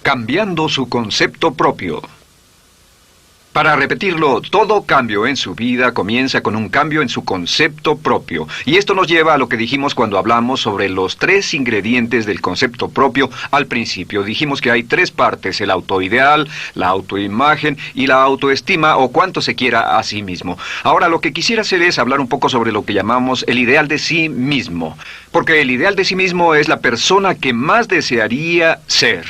Cambiando su concepto propio. Para repetirlo, todo cambio en su vida comienza con un cambio en su concepto propio. Y esto nos lleva a lo que dijimos cuando hablamos sobre los 3 ingredientes del concepto propio al principio. Dijimos que hay 3 partes: el autoideal, la autoimagen y la autoestima, o cuanto se quiera a sí mismo. Ahora, lo que quisiera hacer es hablar un poco sobre lo que llamamos el ideal de sí mismo. Porque el ideal de sí mismo es la persona que más desearía ser.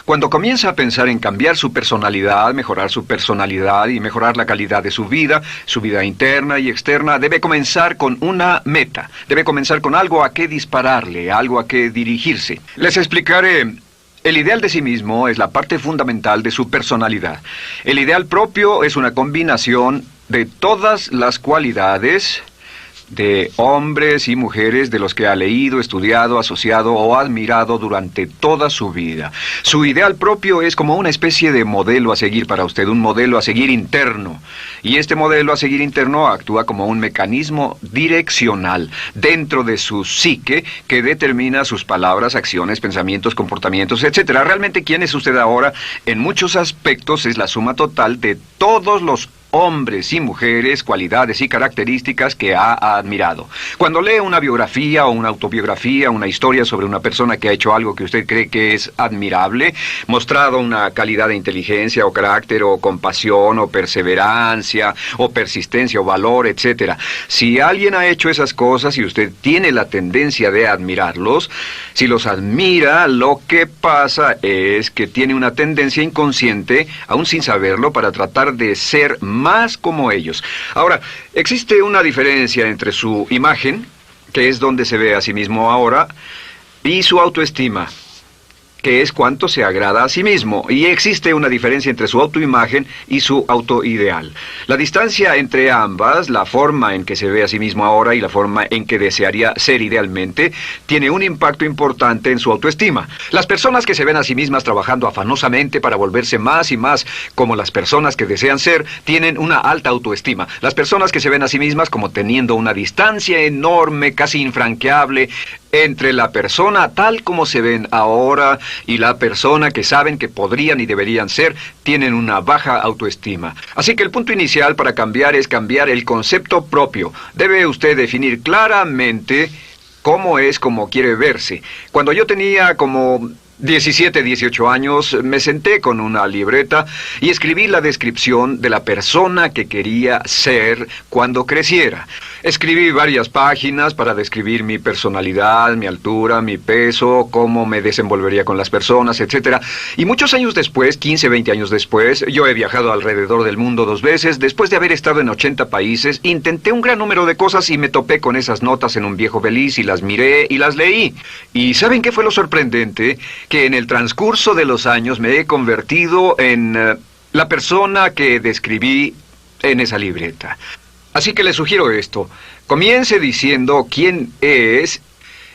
Cuando comienza a pensar en cambiar su personalidad, mejorar su personalidad y mejorar la calidad de su vida interna y externa, debe comenzar con una meta. Debe comenzar con algo a qué dispararle, algo a qué dirigirse. Les explicaré. El ideal de sí mismo es la parte fundamental de su personalidad. El ideal propio es una combinación de todas las cualidades de hombres y mujeres de los que ha leído, estudiado, asociado o admirado durante toda su vida. Su ideal propio es como una especie de modelo a seguir para usted, un modelo a seguir interno. Y este modelo a seguir interno actúa como un mecanismo direccional dentro de su psique que determina sus palabras, acciones, pensamientos, comportamientos, etc. Realmente, ¿quién es usted ahora? En muchos aspectos es la suma total de todos los hombres y mujeres, cualidades y características que ha admirado. Cuando lee una biografía o una autobiografía, una historia sobre una persona que ha hecho algo que usted cree que es admirable, mostrado una calidad de inteligencia o carácter o compasión o perseverancia o persistencia o valor, etc. Si alguien ha hecho esas cosas y usted tiene la tendencia de admirarlos, si los admira, lo que pasa es que tiene una tendencia inconsciente, aún sin saberlo, para tratar de ser más como ellos. Ahora, existe una diferencia entre su imagen, que es donde se ve a sí mismo ahora, y su autoestima, que es cuánto se agrada a sí mismo. Y existe una diferencia entre su autoimagen y su autoideal. La distancia entre ambas, la forma en que se ve a sí mismo ahora y la forma en que desearía ser idealmente, tiene un impacto importante en su autoestima. Las personas que se ven a sí mismas trabajando afanosamente para volverse más y más como las personas que desean ser, tienen una alta autoestima. Las personas que se ven a sí mismas como teniendo una distancia enorme, casi infranqueable, entre la persona tal como se ven ahora y la persona que saben que podrían y deberían ser, tienen una baja autoestima. Así que el punto inicial para cambiar es cambiar el concepto propio. Debe usted definir claramente cómo es como quiere verse. Cuando yo tenía como 17, 18 años, me senté con una libreta y escribí la descripción de la persona que quería ser cuando creciera. Escribí varias páginas para describir mi personalidad, mi altura, mi peso, cómo me desenvolvería con las personas, etc. Y muchos años después, 15, 20 años después, yo he viajado alrededor del mundo 2 veces. Después de haber estado en 80 países, intenté un gran número de cosas y me topé con esas notas en un viejo beliz y las miré y las leí. ¿Y saben qué fue lo sorprendente? Que en el transcurso de los años me he convertido en la persona que describí en esa libreta. Así que le sugiero esto. Comience diciendo quién es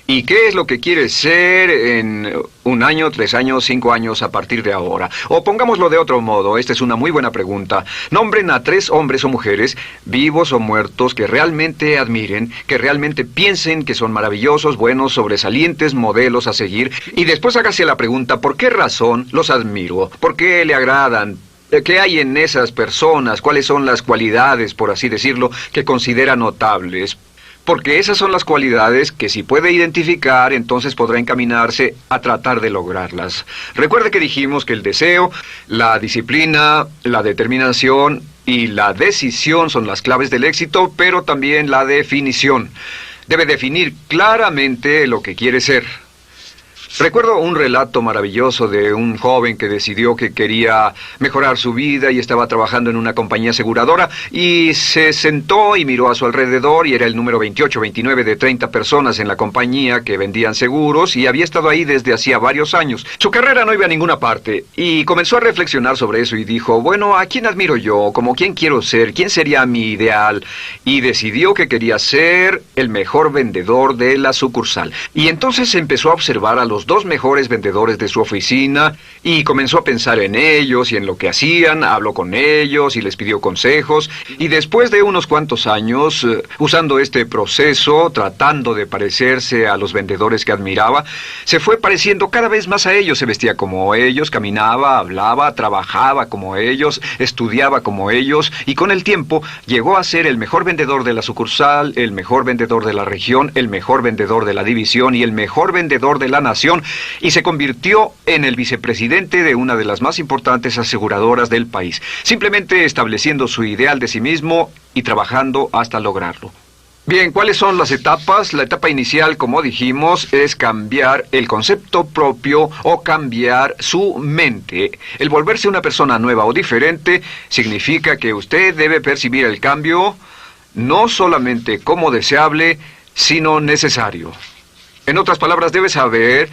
y qué es lo que quiere ser en 1 año, 3 años, 5 años a partir de ahora. O pongámoslo de otro modo, esta es una muy buena pregunta. Nombren a 3 hombres o mujeres, vivos o muertos, que realmente admiren, que realmente piensen que son maravillosos, buenos, sobresalientes, modelos a seguir. Y después hágase la pregunta, ¿por qué razón los admiro? ¿Por qué le agradan? ¿Qué hay en esas personas? ¿Cuáles son las cualidades, por así decirlo, que considera notables? Porque esas son las cualidades que si puede identificar, entonces podrá encaminarse a tratar de lograrlas. Recuerde que dijimos que el deseo, la disciplina, la determinación y la decisión son las claves del éxito, pero también la definición. Debe definir claramente lo que quiere ser. Recuerdo un relato maravilloso de un joven que decidió que quería mejorar su vida y estaba trabajando en una compañía aseguradora y se sentó y miró a su alrededor y era el número 28, 29 de 30 personas en la compañía que vendían seguros y había estado ahí desde hacía varios años. Su carrera no iba a ninguna parte y comenzó a reflexionar sobre eso y dijo, bueno, ¿a quién admiro yo? ¿Como quién quiero ser? ¿Quién sería mi ideal? Y decidió que quería ser el mejor vendedor de la sucursal. Y entonces empezó a observar a los los dos mejores vendedores de su oficina y comenzó a pensar en ellos y en lo que hacían, habló con ellos y les pidió consejos. Y después de unos cuantos años, usando este proceso, tratando de parecerse a los vendedores que admiraba, se fue pareciendo cada vez más a ellos. Se vestía como ellos, caminaba, hablaba, trabajaba como ellos, estudiaba como ellos, y con el tiempo llegó a ser el mejor vendedor de la sucursal, el mejor vendedor de la región, el mejor vendedor de la división y el mejor vendedor de la nación, y se convirtió en el vicepresidente de una de las más importantes aseguradoras del país, simplemente estableciendo su ideal de sí mismo y trabajando hasta lograrlo. Bien, ¿cuáles son las etapas? La etapa inicial, como dijimos, es cambiar el concepto propio o cambiar su mente. El volverse una persona nueva o diferente significa que usted debe percibir el cambio no solamente como deseable, sino necesario. En otras palabras, debe saber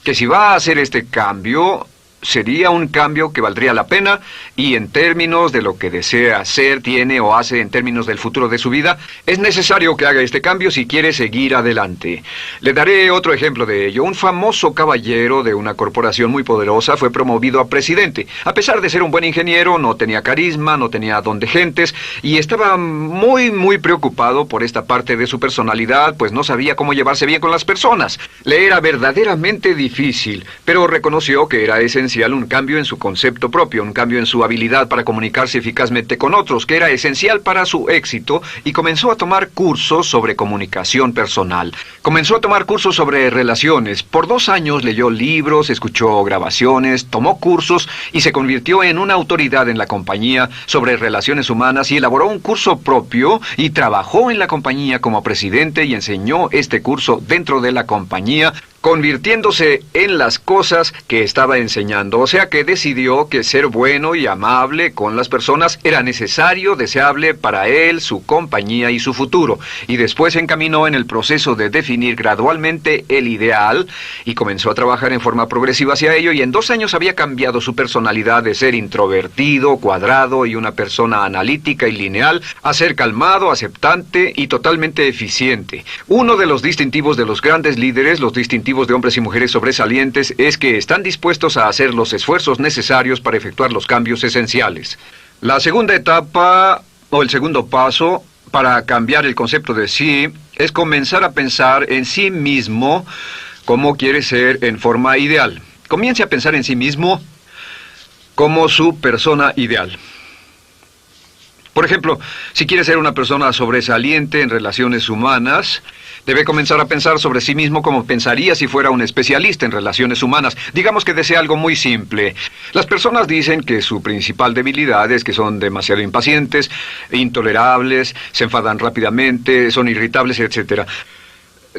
que si va a hacer este cambio, sería un cambio que valdría la pena, y en términos de lo que desea hacer, tiene o hace en términos del futuro de su vida, es necesario que haga este cambio si quiere seguir adelante. Le daré otro ejemplo de ello. Un famoso caballero de una corporación muy poderosa fue promovido a presidente. A pesar de ser un buen ingeniero, no tenía carisma, no tenía don de gentes, y estaba muy preocupado por esta parte de su personalidad, pues no sabía cómo llevarse bien con las personas. Le era verdaderamente difícil, pero reconoció que era esencial un cambio en su concepto propio, un cambio en su habilidad para comunicarse eficazmente con otros, que era esencial para su éxito, y comenzó a tomar cursos sobre comunicación personal. Comenzó a tomar cursos sobre relaciones. Por 2 años leyó libros, escuchó grabaciones, tomó cursos y se convirtió en una autoridad en la compañía sobre relaciones humanas, y elaboró un curso propio y trabajó en la compañía como presidente y enseñó este curso dentro de la compañía, convirtiéndose en las cosas que estaba enseñando. O sea que decidió que ser bueno y amable con las personas era necesario, deseable para él, su compañía y su futuro. Y después se encaminó en el proceso de definir gradualmente el ideal y comenzó a trabajar en forma progresiva hacia ello, y en 2 años había cambiado su personalidad de ser introvertido, cuadrado y una persona analítica y lineal a ser calmado, aceptante y totalmente eficiente. Uno de los distintivos de los grandes líderes, los distintivos de hombres y mujeres sobresalientes, es que están dispuestos a hacer los esfuerzos necesarios para efectuar los cambios esenciales. La segunda etapa, o el segundo paso, para cambiar el concepto de sí, es comenzar a pensar en sí mismo como quiere ser en forma ideal. Comience a pensar en sí mismo como su persona ideal. Por ejemplo, si quiere ser una persona sobresaliente en relaciones humanas, debe comenzar a pensar sobre sí mismo como pensaría si fuera un especialista en relaciones humanas. Digamos que desea algo muy simple. Las personas dicen que su principal debilidad es que son demasiado impacientes, intolerables, se enfadan rápidamente, son irritables, etc.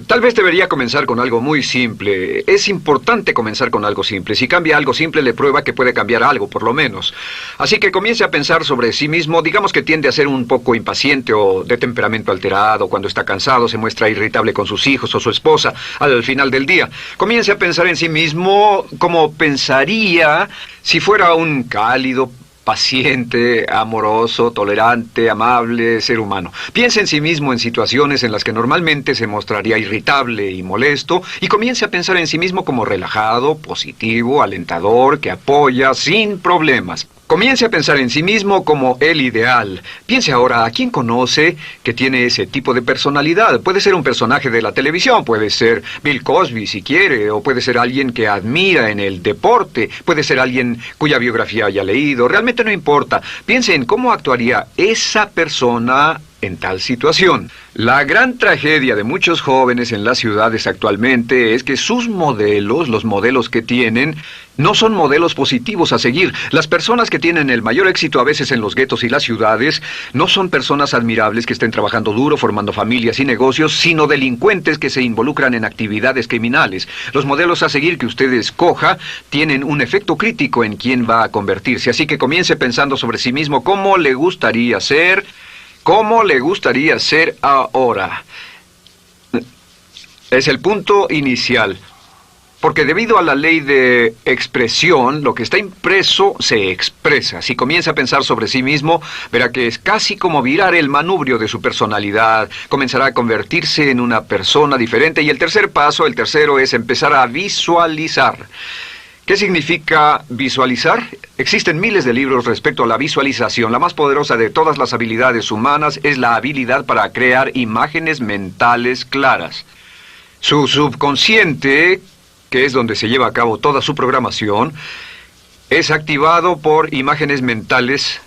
Tal vez debería comenzar con algo muy simple. Es importante comenzar con algo simple. Si cambia algo simple, le prueba que puede cambiar algo, por lo menos. Así que comience a pensar sobre sí mismo. Digamos que tiende a ser un poco impaciente o de temperamento alterado. Cuando está cansado, se muestra irritable con sus hijos o su esposa al final del día. Comience a pensar en sí mismo como pensaría si fuera un cálido, paciente, amoroso, tolerante, amable ser humano. Piense en sí mismo en situaciones en las que normalmente se mostraría irritable y molesto, y comience a pensar en sí mismo como relajado, positivo, alentador, que apoya sin problemas. Comience a pensar en sí mismo como el ideal. Piense ahora a quién conoce que tiene ese tipo de personalidad. Puede ser un personaje de la televisión, puede ser Bill Cosby si quiere, o puede ser alguien que admira en el deporte, puede ser alguien cuya biografía haya leído. Realmente no importa. Piense en cómo actuaría esa persona en tal situación. La gran tragedia de muchos jóvenes en las ciudades actualmente es que sus modelos, los modelos que tienen, no son modelos positivos a seguir. Las personas que tienen el mayor éxito a veces en los guetos y las ciudades no son personas admirables que estén trabajando duro, formando familias y negocios, sino delincuentes que se involucran en actividades criminales. Los modelos a seguir que usted escoja tienen un efecto crítico en quién va a convertirse. Así que comience pensando sobre sí mismo cómo le gustaría ser. ¿Cómo le gustaría ser ahora? Es el punto inicial. Porque debido a la ley de expresión, lo que está impreso se expresa. Si comienza a pensar sobre sí mismo, verá que es casi como virar el manubrio de su personalidad. Comenzará a convertirse en una persona diferente. Y el tercer paso, el tercero, es empezar a visualizar. ¿Qué significa visualizar? Existen miles de libros respecto a la visualización. La más poderosa de todas las habilidades humanas es la habilidad para crear imágenes mentales claras. Su subconsciente, que es donde se lleva a cabo toda su programación, es activado por imágenes mentales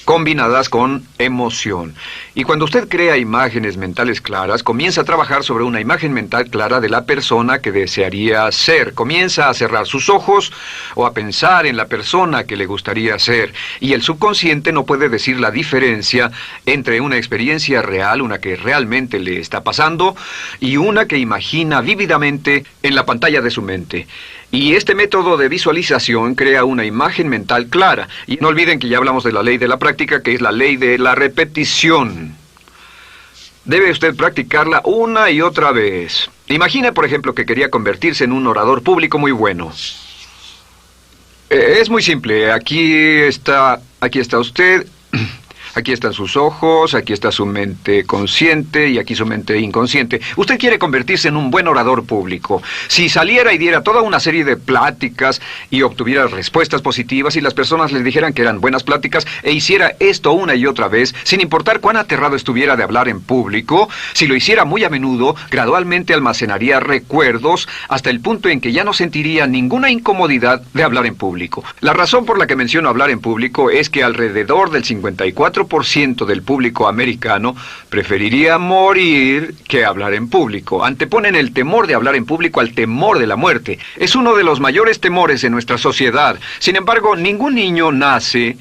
combinadas con emoción. Y cuando usted crea imágenes mentales claras, comienza a trabajar sobre una imagen mental clara de la persona que desearía ser. Comienza a cerrar sus ojos o a pensar en la persona que le gustaría ser. Y el subconsciente no puede decir la diferencia entre una experiencia real, una que realmente le está pasando, y una que imagina vívidamente en la pantalla de su mente. Y este método de visualización crea una imagen mental clara. Y no olviden que ya hablamos de la ley de la práctica, que es la ley de la repetición. Debe usted practicarla una y otra vez. Imagine, por ejemplo, que quería convertirse en un orador público muy bueno. Es muy simple. Aquí está usted. Aquí están sus ojos, aquí está su mente consciente y aquí su mente inconsciente. Usted quiere convertirse en un buen orador público. Si saliera y diera toda una serie de pláticas y obtuviera respuestas positivas y las personas le dijeran que eran buenas pláticas e hiciera esto una y otra vez, sin importar cuán aterrado estuviera de hablar en público, si lo hiciera muy a menudo, gradualmente almacenaría recuerdos hasta el punto en que ya no sentiría ninguna incomodidad de hablar en público. La razón por la que menciono hablar en público es que alrededor del 54% del público americano preferiría morir que hablar en público. Anteponen el temor de hablar en público al temor de la muerte. Es uno de los mayores temores en nuestra sociedad. Sin embargo, ningún niño nace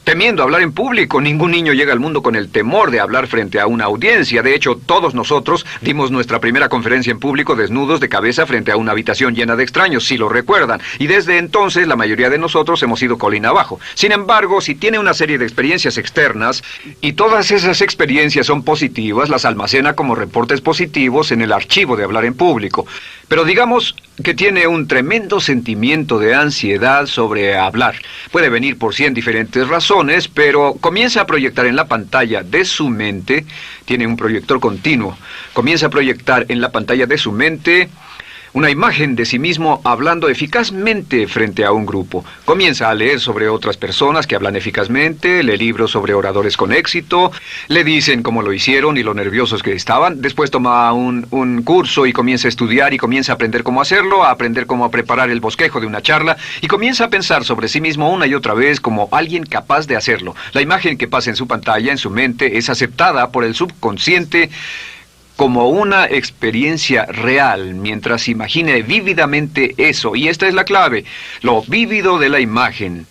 temiendo hablar en público. Ningún niño llega al mundo con el temor de hablar frente a una audiencia. De hecho, todos nosotros dimos nuestra primera conferencia en público desnudos de cabeza frente a una habitación llena de extraños, si lo recuerdan. Y desde entonces, la mayoría de nosotros hemos ido colina abajo. Sin embargo, si tiene una serie de experiencias externas, y todas esas experiencias son positivas, las almacena como reportes positivos en el archivo de hablar en público. Pero digamos que tiene un tremendo sentimiento de ansiedad sobre hablar. Puede venir por 100 diferentes razones, pero comienza a proyectar en la pantalla de su mente, tiene un proyector continuo, comienza a proyectar en la pantalla de su mente una imagen de sí mismo hablando eficazmente frente a un grupo. Comienza a leer sobre otras personas que hablan eficazmente, lee libros sobre oradores con éxito, le dicen cómo lo hicieron y lo nerviosos que estaban. Después toma un curso y comienza a estudiar y comienza a aprender cómo hacerlo, a aprender cómo preparar el bosquejo de una charla y comienza a pensar sobre sí mismo una y otra vez como alguien capaz de hacerlo. La imagen que pasa en su pantalla, en su mente, es aceptada por el subconsciente como una experiencia real, mientras imagine vívidamente eso. Y esta es la clave, lo vívido de la imagen.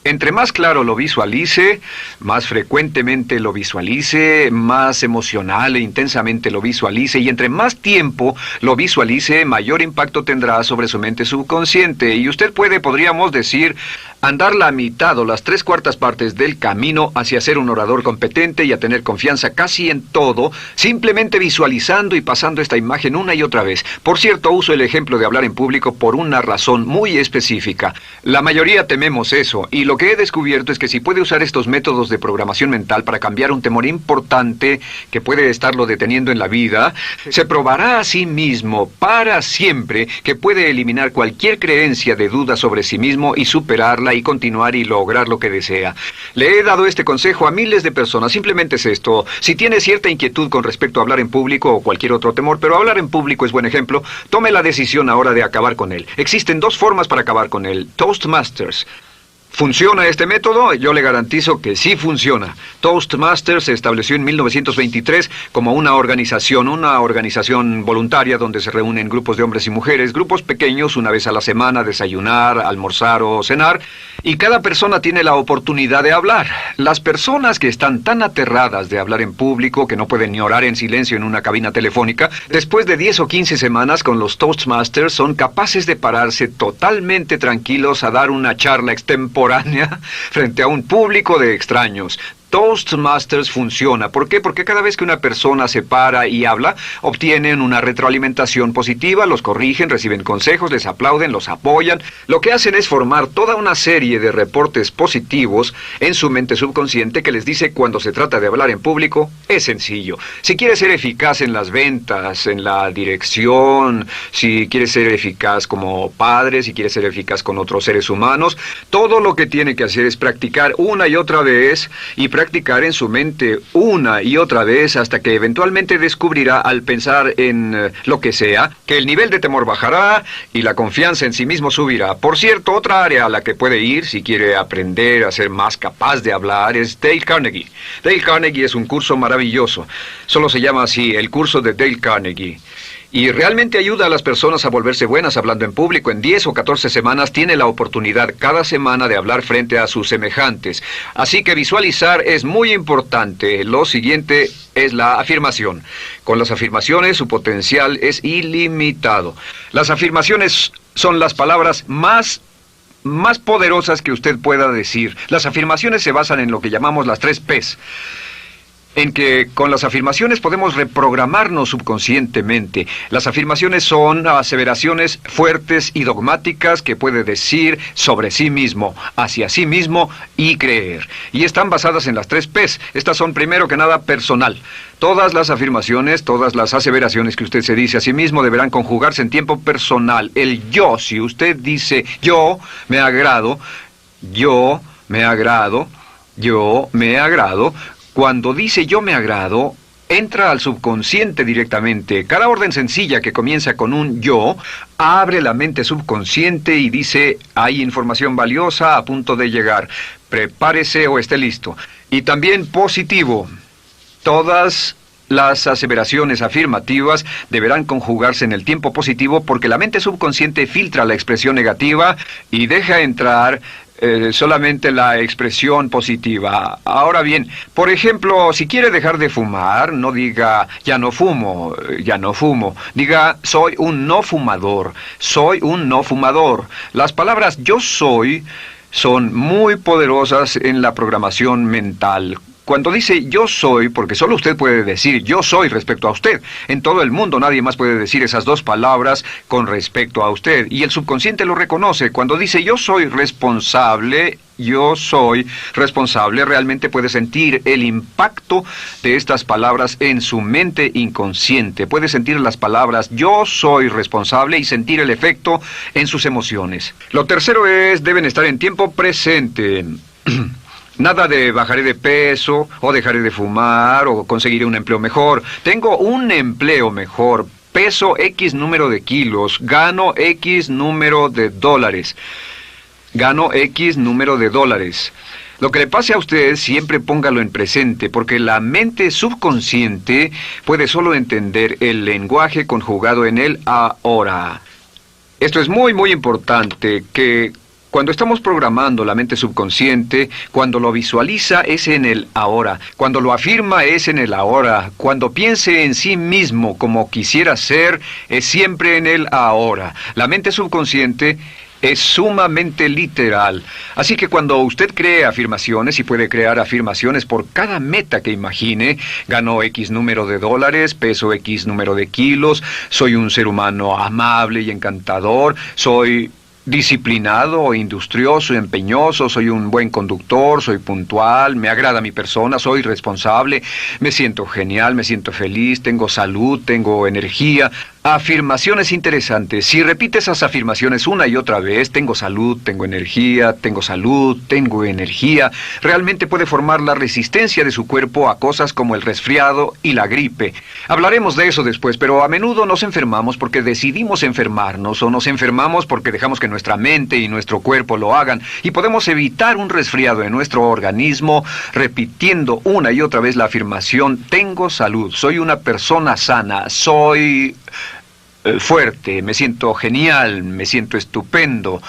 Entre más claro lo visualice, más frecuentemente lo visualice, más emocional e intensamente lo visualice, y entre más tiempo lo visualice, mayor impacto tendrá sobre su mente subconsciente. Y usted puede, podríamos decir, andar la mitad o las 3/4 partes del camino hacia ser un orador competente y a tener confianza casi en todo, simplemente visualizando y pasando esta imagen una y otra vez. Por cierto, uso el ejemplo de hablar en público por una razón muy específica. La mayoría tememos eso, y lo que he descubierto es que si puede usar estos métodos de programación mental para cambiar un temor importante que puede estarlo deteniendo en la vida, se probará a sí mismo para siempre que puede eliminar cualquier creencia de duda sobre sí mismo y superarla y continuar y lograr lo que desea. Le he dado este consejo a miles de personas. Simplemente es esto: si tiene cierta inquietud con respecto a hablar en público o cualquier otro temor, pero hablar en público es buen ejemplo, tome la decisión ahora de acabar con él. Existen 2 formas para acabar con él. Toastmasters. ¿Funciona este método? Yo le garantizo que sí funciona. Toastmasters se estableció en 1923 como una organización voluntaria donde se reúnen grupos de hombres y mujeres, grupos pequeños, una vez a la semana, a desayunar, almorzar o cenar, y cada persona tiene la oportunidad de hablar. Las personas que están tan aterradas de hablar en público que no pueden ni orar en silencio en una cabina telefónica, después de 10 o 15 semanas con los Toastmasters son capaces de pararse totalmente tranquilos a dar una charla extemporánea frente a un público de extraños. Toastmasters funciona. ¿Por qué? Porque cada vez que una persona se para y habla, obtienen una retroalimentación positiva, los corrigen, reciben consejos, les aplauden, los apoyan. Lo que hacen es formar toda una serie de reportes positivos en su mente subconsciente que les dice cuando se trata de hablar en público, es sencillo. Si quieres ser eficaz en las ventas, en la dirección, si quieres ser eficaz como padre, si quieres ser eficaz con otros seres humanos, todo lo que tiene que hacer es practicar una y otra vez y practicar en su mente una y otra vez hasta que eventualmente descubrirá al pensar en lo que sea, que el nivel de temor bajará y la confianza en sí mismo subirá. Por cierto, otra área a la que puede ir si quiere aprender a ser más capaz de hablar es Dale Carnegie. Dale Carnegie es un curso maravilloso. Solo se llama así, el curso de Dale Carnegie. Y realmente ayuda a las personas a volverse buenas hablando en público. En 10 o 14 semanas tiene la oportunidad cada semana de hablar frente a sus semejantes. Así que visualizar es muy importante. Lo siguiente es la afirmación. Con las afirmaciones su potencial es ilimitado. Las afirmaciones son las palabras más poderosas que usted pueda decir. Las afirmaciones se basan en lo que llamamos las 3 Ps. En que con las afirmaciones podemos reprogramarnos subconscientemente. Las afirmaciones son aseveraciones fuertes y dogmáticas que puede decir sobre sí mismo, hacia sí mismo y creer. Y están basadas en las 3 Ps. Estas son primero que nada personal. Todas las afirmaciones, todas las aseveraciones que usted se dice a sí mismo deberán conjugarse en tiempo personal. El yo, si usted dice yo me agrado, yo me agrado, yo me agrado. Cuando dice yo me agrado, entra al subconsciente directamente. Cada orden sencilla que comienza con un yo, abre la mente subconsciente y dice, hay información valiosa a punto de llegar. Prepárese o esté listo. Y también positivo. Todas las aseveraciones afirmativas deberán conjugarse en el tiempo positivo porque la mente subconsciente filtra la expresión negativa y deja entrar solamente la expresión positiva. Ahora bien, por ejemplo, si quiere dejar de fumar, no diga ya no fumo, ya no fumo. Diga soy un no fumador, soy un no fumador. Las palabras yo soy son muy poderosas en la programación mental. Cuando dice yo soy, porque solo usted puede decir yo soy respecto a usted. En todo el mundo nadie más puede decir esas 2 palabras con respecto a usted. Y el subconsciente lo reconoce. Cuando dice yo soy responsable, realmente puede sentir el impacto de estas palabras en su mente inconsciente. Puede sentir las palabras yo soy responsable y sentir el efecto en sus emociones. Lo tercero es, deben estar en tiempo presente. Nada de bajaré de peso, o dejaré de fumar, o conseguiré un empleo mejor. Tengo un empleo mejor, peso X número de kilos, gano X número de dólares. Gano X número de dólares. Lo que le pase a usted, siempre póngalo en presente, porque la mente subconsciente puede solo entender el lenguaje conjugado en el ahora. Esto es muy, muy importante, que cuando estamos programando la mente subconsciente, cuando lo visualiza es en el ahora, cuando lo afirma es en el ahora, cuando piense en sí mismo como quisiera ser, es siempre en el ahora. La mente subconsciente es sumamente literal. Así que cuando usted cree afirmaciones, y puede crear afirmaciones por cada meta que imagine, gano X número de dólares, peso X número de kilos, soy un ser humano amable y encantador, soy disciplinado, industrioso, empeñoso, soy un buen conductor, soy puntual, me agrada mi persona, soy responsable, me siento genial, me siento feliz, tengo salud, tengo energía. Afirmaciones interesantes. Si repite esas afirmaciones una y otra vez, tengo salud, tengo energía, tengo salud, tengo energía, realmente puede formar la resistencia de su cuerpo a cosas como el resfriado y la gripe. Hablaremos de eso después, pero a menudo nos enfermamos porque decidimos enfermarnos o nos enfermamos porque dejamos que nuestra mente y nuestro cuerpo lo hagan, y podemos evitar un resfriado en nuestro organismo repitiendo una y otra vez la afirmación tengo salud, soy una persona sana, soy fuerte, me siento genial, me siento estupendo.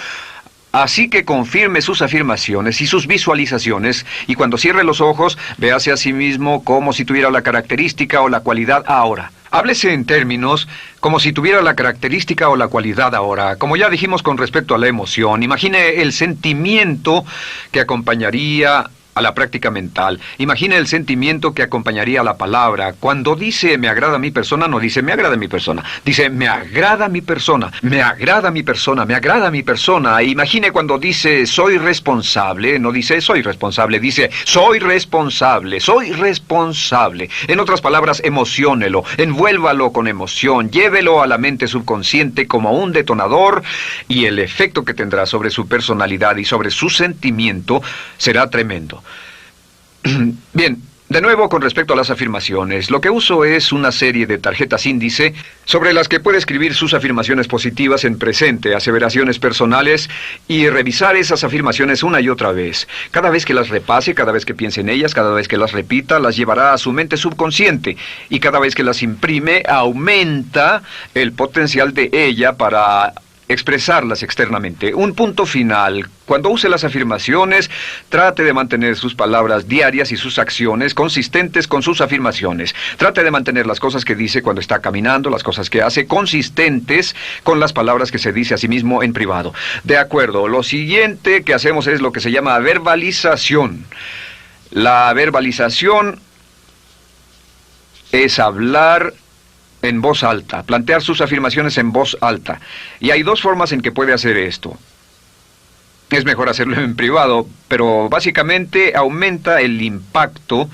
Así que confirme sus afirmaciones y sus visualizaciones, y cuando cierre los ojos, véase a sí mismo como si tuviera la característica o la cualidad ahora. Háblese en términos como si tuviera la característica o la cualidad ahora. Como ya dijimos con respecto a la emoción, imagine el sentimiento que acompañaría a la práctica mental. Imagine el sentimiento que acompañaría a la palabra. Cuando dice me agrada mi persona, no dice me agrada mi persona. Dice me agrada mi persona, me agrada mi persona, me agrada mi persona. E imagine cuando dice soy responsable, no dice soy responsable, dice soy responsable, soy responsable. En otras palabras, emociónelo, envuélvalo con emoción, llévelo a la mente subconsciente como un detonador y el efecto que tendrá sobre su personalidad y sobre su sentimiento será tremendo. Bien, de nuevo con respecto a las afirmaciones, lo que uso es una serie de tarjetas índice sobre las que puede escribir sus afirmaciones positivas en presente, aseveraciones personales y revisar esas afirmaciones una y otra vez. Cada vez que las repase, cada vez que piense en ellas, cada vez que las repita, las llevará a su mente subconsciente y cada vez que las imprime, aumenta el potencial de ella para expresarlas externamente. Un punto final. Cuando use las afirmaciones, trate de mantener sus palabras diarias y sus acciones consistentes con sus afirmaciones. Trate de mantener las cosas que dice cuando está caminando, las cosas que hace, consistentes con las palabras que se dice a sí mismo en privado. De acuerdo, lo siguiente que hacemos es lo que se llama verbalización. La verbalización es hablar en voz alta, plantear sus afirmaciones en voz alta. Y hay dos formas en que puede hacer esto. Es mejor hacerlo en privado, pero básicamente aumenta el impacto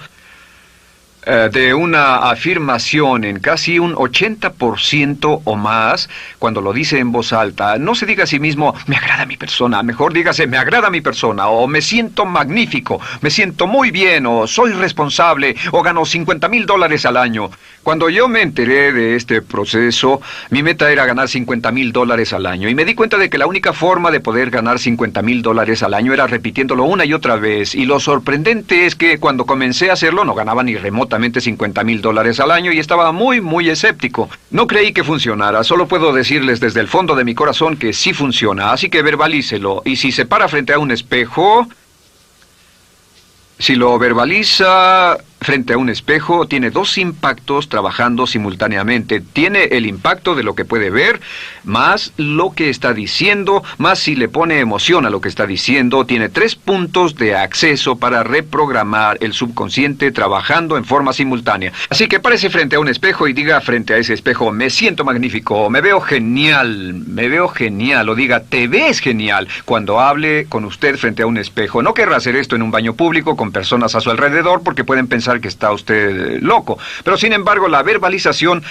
de una afirmación en casi un 80% o más cuando lo dice en voz alta. No se diga a sí mismo, me agrada mi persona, mejor dígase, me agrada mi persona, o me siento magnífico, me siento muy bien, o soy responsable, o gano $50,000 al año. Cuando yo me enteré de este proceso, mi meta era ganar $50,000 al año, y me di cuenta de que la única forma de poder ganar $50,000 al año era repitiéndolo una y otra vez, y lo sorprendente es que cuando comencé a hacerlo no ganaba ni remotamente $50,000 al año y estaba muy escéptico. No creí que funcionara, solo puedo decirles desde el fondo de mi corazón que sí funciona, así que verbalícelo. Y si se para frente a un espejo, si lo verbaliza frente a un espejo, tiene dos impactos trabajando simultáneamente. Tiene el impacto de lo que puede ver, más lo que está diciendo, más si le pone emoción a lo que está diciendo. Tiene 3 puntos de acceso para reprogramar el subconsciente trabajando en forma simultánea. Así que párese frente a un espejo y diga frente a ese espejo, me siento magnífico, me veo genial, o diga, te ves genial, cuando hable con usted frente a un espejo. No querrá hacer esto en un baño público con personas a su alrededor porque pueden pensar que está usted loco. Pero sin embargo, la verbalización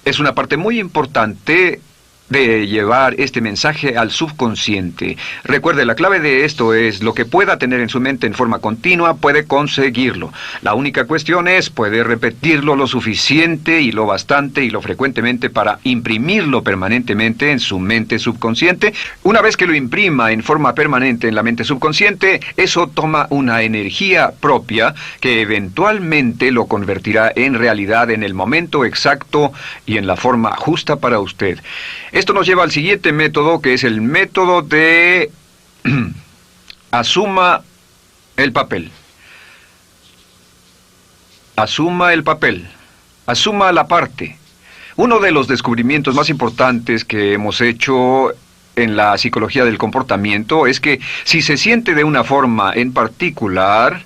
es una parte muy importante de llevar este mensaje al subconsciente. Recuerde, la clave de esto es lo que pueda tener en su mente en forma continua, puede conseguirlo. La única cuestión es, puede repetirlo lo suficiente y lo bastante y lo frecuentemente para imprimirlo permanentemente en su mente subconsciente. Una vez que lo imprima en forma permanente en la mente subconsciente, eso toma una energía propia que eventualmente lo convertirá en realidad en el momento exacto y en la forma justa para usted. Esto nos lleva al siguiente método, que es el método de asuma el papel. Asuma el papel. Asuma la parte. Uno de los descubrimientos más importantes que hemos hecho en la psicología del comportamiento es que si se siente de una forma en particular,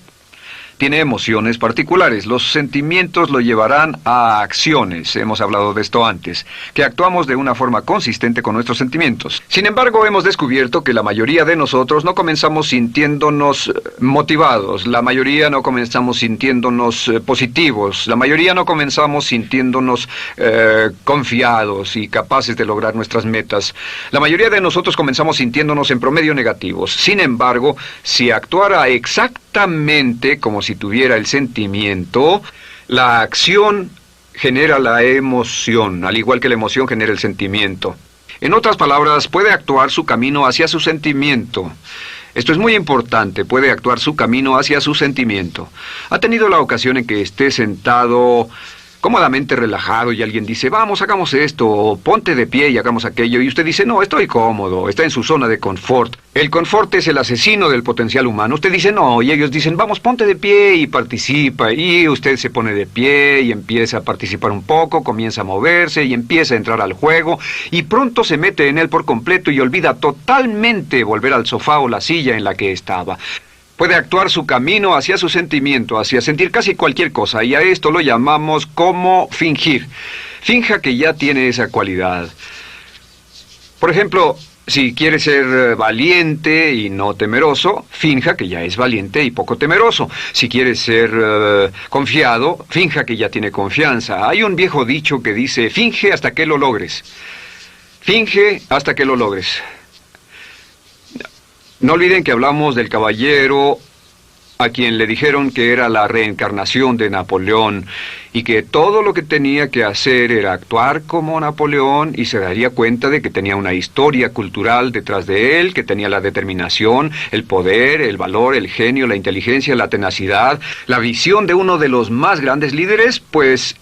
tiene emociones particulares. Los sentimientos lo llevarán a acciones, hemos hablado de esto antes, que actuamos de una forma consistente con nuestros sentimientos. Sin embargo, hemos descubierto que la mayoría de nosotros no comenzamos sintiéndonos motivados, la mayoría no comenzamos sintiéndonos positivos, la mayoría no comenzamos sintiéndonos confiados y capaces de lograr nuestras metas. La mayoría de nosotros comenzamos sintiéndonos en promedio negativos. Sin embargo, si actuara exactamente como si tuviera el sentimiento, la acción genera la emoción, al igual que la emoción genera el sentimiento. En otras palabras, puede actuar su camino hacia su sentimiento. Esto es muy importante, puede actuar su camino hacia su sentimiento. ¿Ha tenido la ocasión en que esté sentado cómodamente relajado y alguien dice, vamos, hagamos esto, o ponte de pie y hagamos aquello, y usted dice, no, estoy cómodo, está en su zona de confort? El confort es el asesino del potencial humano. Usted dice, no, y ellos dicen, vamos, ponte de pie y participa, y usted se pone de pie y empieza a participar un poco, comienza a moverse y empieza a entrar al juego, y pronto se mete en él por completo y olvida totalmente volver al sofá o la silla en la que estaba. Puede actuar su camino hacia su sentimiento, hacia sentir casi cualquier cosa, y a esto lo llamamos como fingir. Finja que ya tiene esa cualidad. Por ejemplo, si quiere ser valiente y no temeroso, finja que ya es valiente y poco temeroso. Si quiere ser confiado, finja que ya tiene confianza. Hay un viejo dicho que dice, finge hasta que lo logres. Finge hasta que lo logres. No olviden que hablamos del caballero a quien le dijeron que era la reencarnación de Napoleón y que todo lo que tenía que hacer era actuar como Napoleón y se daría cuenta de que tenía una historia cultural detrás de él, que tenía la determinación, el poder, el valor, el genio, la inteligencia, la tenacidad, la visión de uno de los más grandes líderes. Pues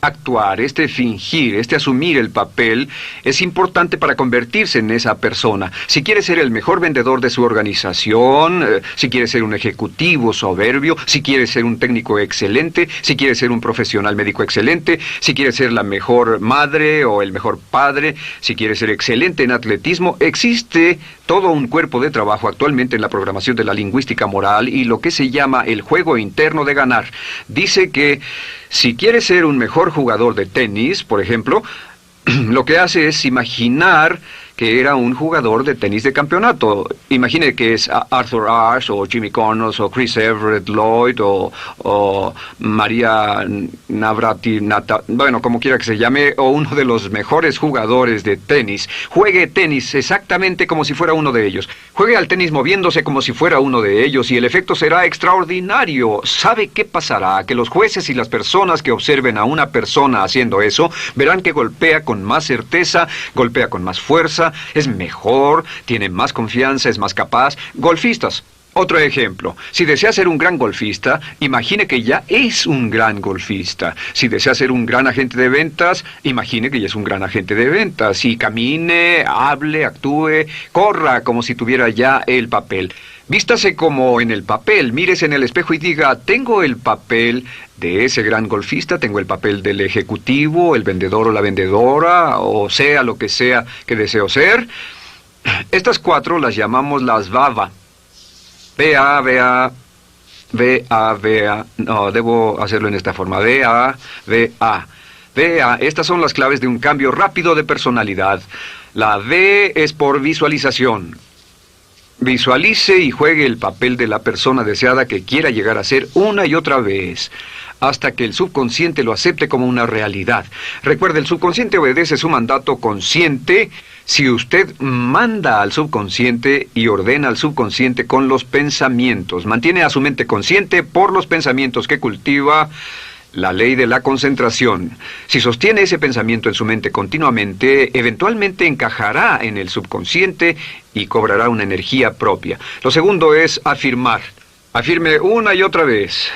actuar, fingir, asumir el papel es importante para convertirse en esa persona. Si quiere ser el mejor vendedor de su organización, si quiere ser un ejecutivo soberbio, si quiere ser un técnico excelente, si quiere ser un profesional médico excelente, si quiere ser la mejor madre o el mejor padre, si quiere ser excelente en atletismo, existe todo un cuerpo de trabajo actualmente en la programación de la lingüística moral y lo que se llama el juego interno de ganar. Dice que si quiere ser un mejor jugador de tenis, por ejemplo, lo que hace es imaginar que era un jugador de tenis de campeonato. Imagine que es Arthur Ashe, o Jimmy Connors, o Chris Everett Lloyd, o María Navratilova, bueno, como quiera que se llame, o uno de los mejores jugadores de tenis. Juegue tenis exactamente como si fuera uno de ellos. Juegue al tenis moviéndose como si fuera uno de ellos y el efecto será extraordinario. ¿Sabe qué pasará? Que los jueces y las personas que observen a una persona haciendo eso verán que golpea con más certeza, golpea con más fuerza, es mejor, tiene más confianza, es más capaz. Golfistas. Otro ejemplo. Si desea ser un gran golfista, imagine que ya es un gran golfista. Si desea ser un gran agente de ventas, imagine que ya es un gran agente de ventas. Y camine, hable, actúe, corra como si tuviera ya el papel. Vístase como en el papel, mírese en el espejo y diga, tengo el papel de ese gran golfista, tengo el papel del ejecutivo, el vendedor o la vendedora, o sea lo que sea que deseo ser. Estas 4 las llamamos las VAVA. V-A, no, debo hacerlo en esta forma, V-A. Estas son las claves de un cambio rápido de personalidad. La V es por visualización. Visualice y juegue el papel de la persona deseada que quiera llegar a ser una y otra vez, hasta que el subconsciente lo acepte como una realidad. Recuerde, el subconsciente obedece su mandato consciente si usted manda al subconsciente y ordena al subconsciente con los pensamientos. Mantiene a su mente consciente por los pensamientos que cultiva. La ley de la concentración. Si sostiene ese pensamiento en su mente continuamente, eventualmente encajará en el subconsciente y cobrará una energía propia. Lo segundo es afirmar. Afirme una y otra vez.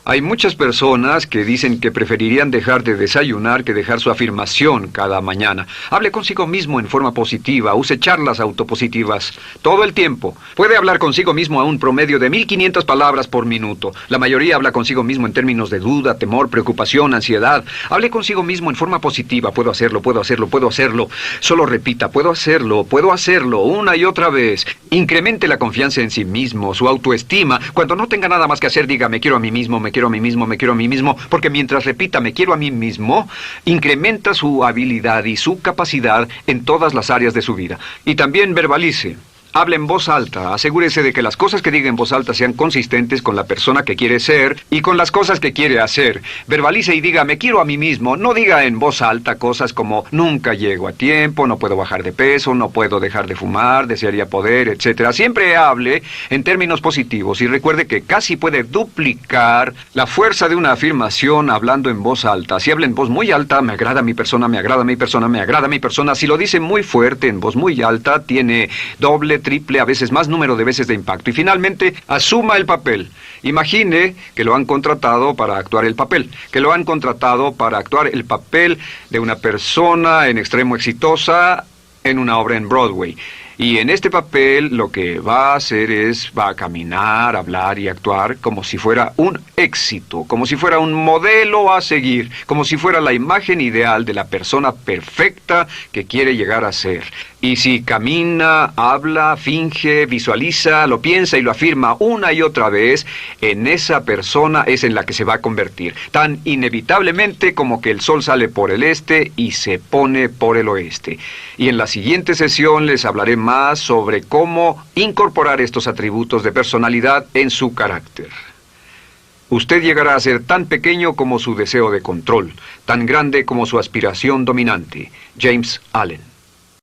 Hay muchas personas que dicen que preferirían dejar de desayunar que dejar su afirmación cada mañana. Hable consigo mismo en forma positiva, use charlas autopositivas todo el tiempo. Puede hablar consigo mismo a un promedio de 1500 palabras por minuto. La mayoría habla consigo mismo en términos de duda, temor, preocupación, ansiedad. Hable consigo mismo en forma positiva. Puedo hacerlo, puedo hacerlo, puedo hacerlo. Solo repita, puedo hacerlo, una y otra vez. Incremente la confianza en sí mismo, su autoestima. Cuando no tenga nada más que hacer, diga, me quiero a mí mismo, me quiero a mí mismo, me quiero a mí mismo, porque mientras repita, me quiero a mí mismo, incrementa su habilidad y su capacidad en todas las áreas de su vida. Y también verbalice. Hable en voz alta, asegúrese de que las cosas que diga en voz alta sean consistentes con la persona que quiere ser y con las cosas que quiere hacer. Verbalice y diga, me quiero a mí mismo. No diga en voz alta cosas como, nunca llego a tiempo, no puedo bajar de peso, no puedo dejar de fumar, desearía poder, etc. Siempre hable en términos positivos y recuerde que casi puede duplicar la fuerza de una afirmación hablando en voz alta. Si habla en voz muy alta, me agrada mi persona, me agrada mi persona, me agrada mi persona. Si lo dice muy fuerte, en voz muy alta, tiene doble, triple, a veces más número de veces de impacto. Y finalmente, asuma el papel. Imagine que lo han contratado para actuar el papel, que lo han contratado para actuar el papel de una persona en extremo exitosa en una obra en Broadway. Y en este papel lo que va a hacer es, va a caminar, hablar y actuar como si fuera un éxito, como si fuera un modelo a seguir, como si fuera la imagen ideal de la persona perfecta que quiere llegar a ser. Y si camina, habla, finge, visualiza, lo piensa y lo afirma una y otra vez, en esa persona es en la que se va a convertir, tan inevitablemente como que el sol sale por el este y se pone por el oeste. Y en la siguiente sesión les hablaré más sobre cómo incorporar estos atributos de personalidad en su carácter. Usted llegará a ser tan pequeño como su deseo de control, tan grande como su aspiración dominante. James Allen.